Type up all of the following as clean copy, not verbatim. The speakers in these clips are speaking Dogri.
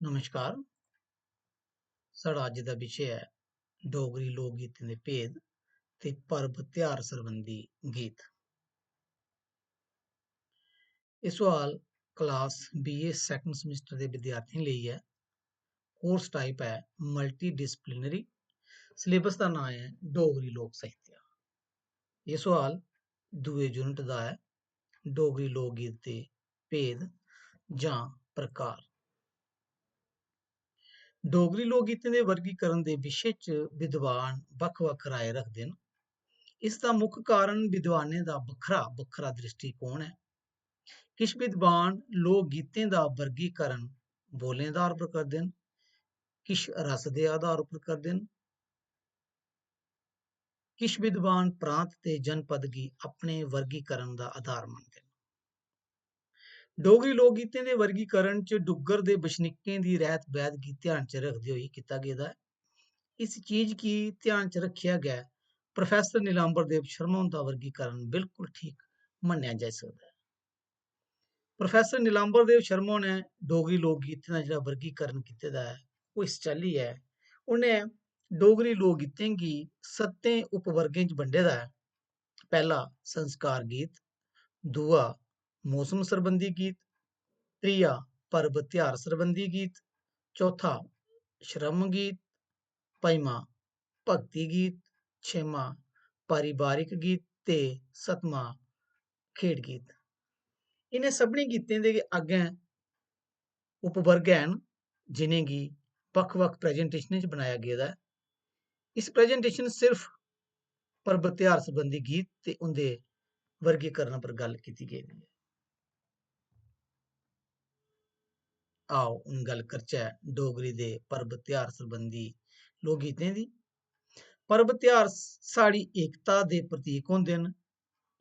नमस्कार। साढ़ा अज्ज दा विशे है डोगरी लोक गीतें दे भेद ते पर्व त्योहार सरबंधी गीत। एह् सोआल क्लास बीए सैकंड सेमेस्टर दे विद्यार्थियें लेई ऐ। कोर्स टाइप है मल्टी डिसिप्लिनरी। सिलेबस दा नाम है डोगरी लोक साहित्य। एह् सोआल दुए यूनिट दा है डोगरी लोक गीत दे भेद जां प्रकार। डोगरी लोक गीतें दे वर्गीकरण दे विशे च विद्वान बक्ख-बक्ख राय रखदे न। इस दा मुक्ख कारण विद्वानें दा बक्खरा दृष्टिकोण है। किश विद्वान लोक गीतें दा वर्गीकरण बोलें दे आधार पर करदे न, किश रस दे आधार पर करदे न, किश विद्वान प्रांत ते जनपद गी अपने वर्गीकरण दा आधार मनदे न। डोगरी लोक गीतें दे वर्गीकरण च डुग्गर दे बसनीकें दी रैह्त बैह्त गी ध्यान च रखदे होई कीता गेदा ऐ। इस चीज गी ध्यान च रक्खेआ गै प्रोफैसर नीलांबर देव शर्मा हुंदा वर्गीकरण बिल्कुल ठीक मन्नेआ जाई सकदा ऐ। प्रोफैसर नीलांबर देव शर्मा ने डोगरी लोक गीतें दा जेह्ड़ा वर्गीकरण कीते दा ऐ ओह् इस चाल्ली ऐ। उ'नें डोगरी लोक गीतें गी 7 उपवर्गें च बंडे दा ऐ। पैह्ला संस्कार गीत, दूआ मौसम सरबंधी गीत, त्रीया पर्व त्योहार सरबंधी गीत, चौथा श्रम गीत, पंजमा भगती गीत, छेमा पारिवारिक गीत ते सतमा खेड गीत। इ'नें सभनें गीतें दे अग्गें उपवर्ग हैन जि'नेंगी बक्ख-बक्ख प्रेजेंटेशनें च बनाया गेदा ऐ। इस प्रेजेंटेशन सिर्फ पर्व त्योहार सरबंधी गीत ते उं'दे वर्गीकरण पर गल्ल कीती गेदी ऐ। आओ हून गल्ल करचै डोगरी दे पर्व त्योहार सरबंधी लोक गीतें दी। पर्व त्योहार साढ़ी एकता दे प्रतीक होंदे न।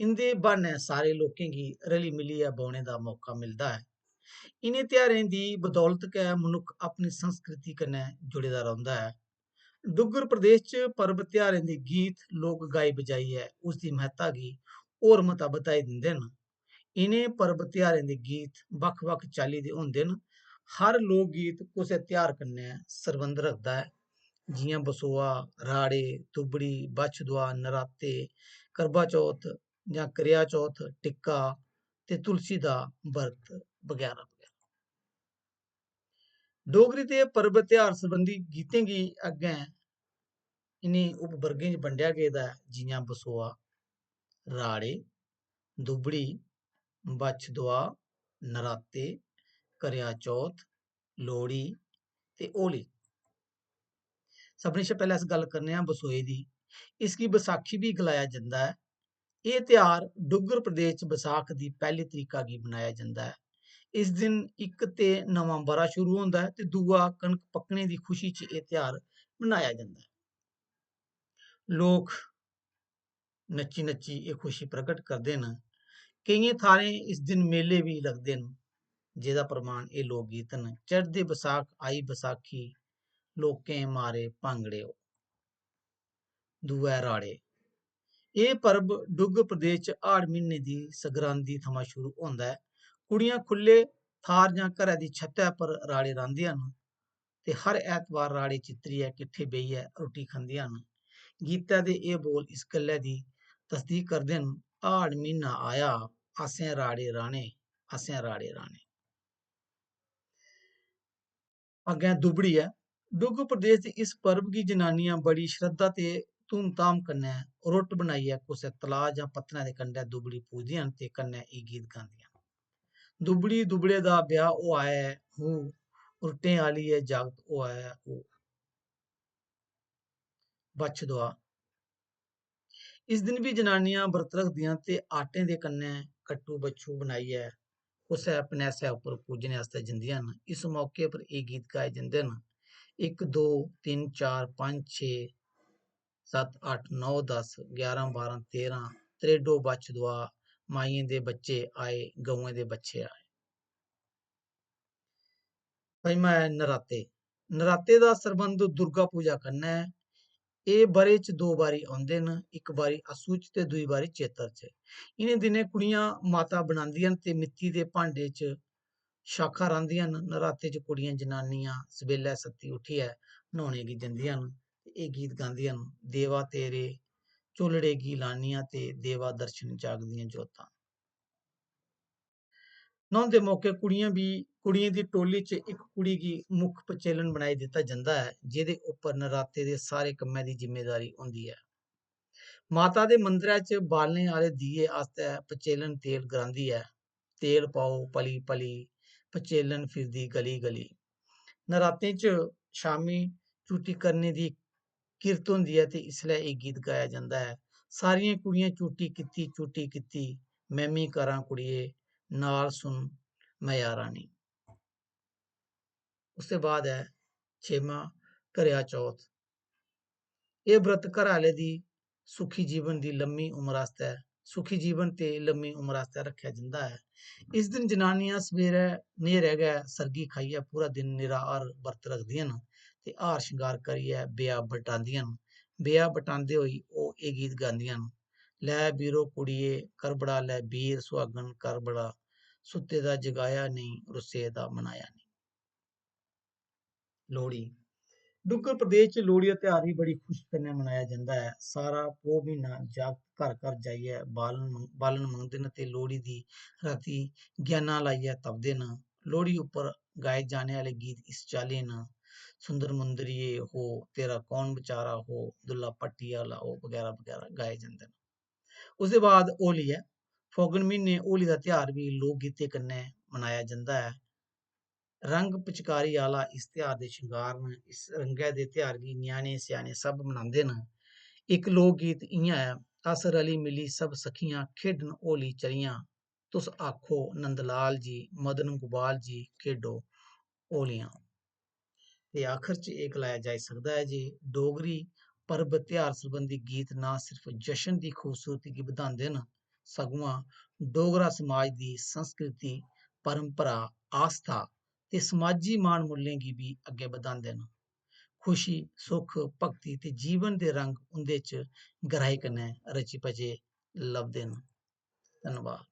इं'दे ब्हान्नै सारे लोकें गी रली मिलियै बौह्ने दा मौका मिलदा ऐ। इ'नें त्योहारें दी बदौलत गै मनुक्ख अपनी संस्कृति कन्नै जुड़े दा रौंह्दा ऐ। डुग्गर प्रदेश च पर्व त्योहारें दे गीत लोक गाई बजाइयै उसदी म्हत्ता गी होर मता बधाई दिंदे न। इ'नें पर्व त्योहारें दे गीत बक्ख-बक्ख चाल्ली दे होंदे न। हर लोक गीत कुसै त्योहार कन्नै सरबंध रखदा ऐ, जि'यां बसोआ, राड़े, तुबड़ी, बच्छ दुआ, नराते, करवा चौथ जां करेआ चौथ, टिक्का ते तुलसी दा बरत बगैरा बगैरा। डोगरी दे पर्व त्योहार सरबंधी गीतें गी अग्गें इ'नें उपवर्गें च बंडेआ गेदा ऐ, जि'यां बसोआ, राड़े, दुबड़ी, बच्छ दुआ, नराते, करेआ चौथ, लोहड़ी ते होली। सभनें शा पैह्लें अस गल्ल करने आं बसोए दी। इसगी बसाखी बी गलाया जंदा ऐ। एह् त्योहार डुग्गर प्रदेश च बसाख दी पैह्ली तरीका गी मनाया जंदा ऐ। इस दिन इक ते नमां ब'रा शुरू होंदा ऐ ते दूआ कनक पक्कने दी खुशी च एह् त्योहार मनाया जंदा ऐ। लोक नच्ची नच्ची एह् खुशी प्रगट करदे न। केइयें थाह्रें इस दिन मेले बी लगदे न, जेह्दा प्रमाण एह् लोक गीत न। चढ़दे बसाख आई बसाखी, लोकें मारे भांगड़े ओ। दूआ ऐ राड़े। एह् पर्व डुग्गर प्रदेश च हाड़ म्हीने दी संगरांदी थमां शुरू होंदा ऐ। कुड़ियां खु'ल्ले थाह्र जां घरै दी छत्तै पर राड़े रांह्दियां न ते हर ऐतवार राड़े चित्तरियै किट्ठे बेहियै रुट्टी खंदियां न। गीतै दे एह् बोल इस गल्लै दी तसदीक करदे न, हाड़ म्हीना आया, असें राड़े राह्ने, असें राड़े राह्ने। अग्गें दुबड़ी ऐ। डुग्गर प्रदेश दे इस पर्व गी जनानियां बड़ी श्रद्धा ते धूम-धाम कन्नै रुट्ट बनाइयै कुसै तलाऽ जां पत्तरै दे कंढै दुबड़ी पूजदियां न ते कन्नै एह् गीत गांदियां न। दुबड़ी दुबड़े दा ब्याह् होआ ऐ हूं, रुट्टें आह्लिये जागत होआ ऐ ओ। बच्छ दुआ। इस दिन बी जनानियां बरत रखदियां ते आटे दे कन्नै कट्टू बच्छु बनाइयै कुसै पनैसै उप्पर पूजने आस्तै जंदियां न। इस मौके पर एह् गीत गाए जंदे न। 1 2 3 4 5 6 7 8 9 10 11 12 13 त्रेडो बच्छ दुआ, माइयें दे बच्चे आए, गौएं दे बच्छे आए। पंजमा ऐ नराते। नराते दा सरबंध दुर्गा पूजा कन्नै ऐ। एह् ब'रे च 2 बारी औंदे न, इक बारी अस्सू च ते दूई बारी चेत्तर च। इ'नें दिनें कुड़ियां माता बनांदियां न ते मित्ती दे भांडे च शाखा रांह्दियां न। नराते च कुड़ियां जनानियां सबेल्ला सत्ती उट्ठियै न्हौने गी जंदियां न ते एह् गीत गांदियां न। देवा तेरे झोलड़े गी लानियां ते देवा दर्शन जागदियां जोतां। न्हौंदे मौके कुड़ियें दी टोली च इक कुड़ी गी मुक्ख पचेलन बनाई दित्ता जंदा ऐ, जेह्दे उप्पर नराते दे सारे कम्मै दी जिम्मेदारी होंदी ऐ। माता दे मंदरै च बालने आह्ले दिए आस्तै पचेलन तेल गरांदी ऐ। तेल पाओ पली पली, पचेलन फिरदी गली गली। नरातें च शामीं चूटी करने दी किरत होंदी ऐ ते इसलै एह् गीत गाया जंदा ऐ। सारियां कुड़ियां चूटी कीती, मैं मी करां कुड़िये, नाल सुन मैया रानी। उसदे बाद ऐ छेमां करेआ चौथ। एह् व्रत घरै आह्ले दी सुखी जीवन ते लम्मी उमर आस्तै रक्खेआ जंदा ऐ। इस दिन जनानियां सवेरै न्हेरै गै सरगी खाइयै पूरा दिन निराहार व्रत रखदियां न ते हार श्रृंगार करियै बेआ बटांदियां न। बेआ बटांदे होई ओह् एह् गीत गांदियां न। लै बीरो कुड़िये करबड़ा, लै बीर सुहागन करबड़ा, सुत्ते दा जगाया नेईं, रुस्से दा मनाया नेईं। लोहड़ी। डुग्गर प्रदेश च लोहड़ी दा ध्यार बी बड़ी खुशी कन्नै मनाया जंदा ऐ। सारा पौह् म्हीना जागत घर घर जाइयै बालन मंगदे न ते लोहड़ी दी रातीं ग्याना लाइयै तपदे न। लोहड़ी उप्पर गाए जाने आह्ले गीत इस चाल्ली न: सुंदर मुंदरिये हो, तेरा कौन बचारा हो, दुल्ला पट्टी आह्ला हो, बगैरा बगैरा गाए जंदे न। उसदे बाद होली ऐ। फौगन म्हीने होली दा ध्यार बी लोक गीतें कन्नै मनाया जंदा ऐ। रंग पिचकारी आह्ला इस ध्यार दे श्रृंगार न। इस रंगै दे ध्यार गी ञ्याणे स्याणे सब मनांदे न। इक लोक गीत इ'यां ऐ: अस रली मिली सब सखियां खेढन होली चलियां, तुस आखो नंदलाल जी, मदन गोपाल जी खेढो होलियां। ते आखर च एह् गलाया जाई सकदा ऐ जे डोगरी पर्व ध्यार सरबंधी गीत ना सिर्फ जशन दी खूबसूरती गी बधांदे न, सगुआं डोगरा समाज दी संस्कृति, परंपरा, आस्था ते समाजी मान मुल्लें गी बी अग्गें बधांदे न। खुशी, सुख, भगती ते जीवन दे रंग उं'दे च गैहराई कन्नै रचे पचे लभदे न। धन्नवाद।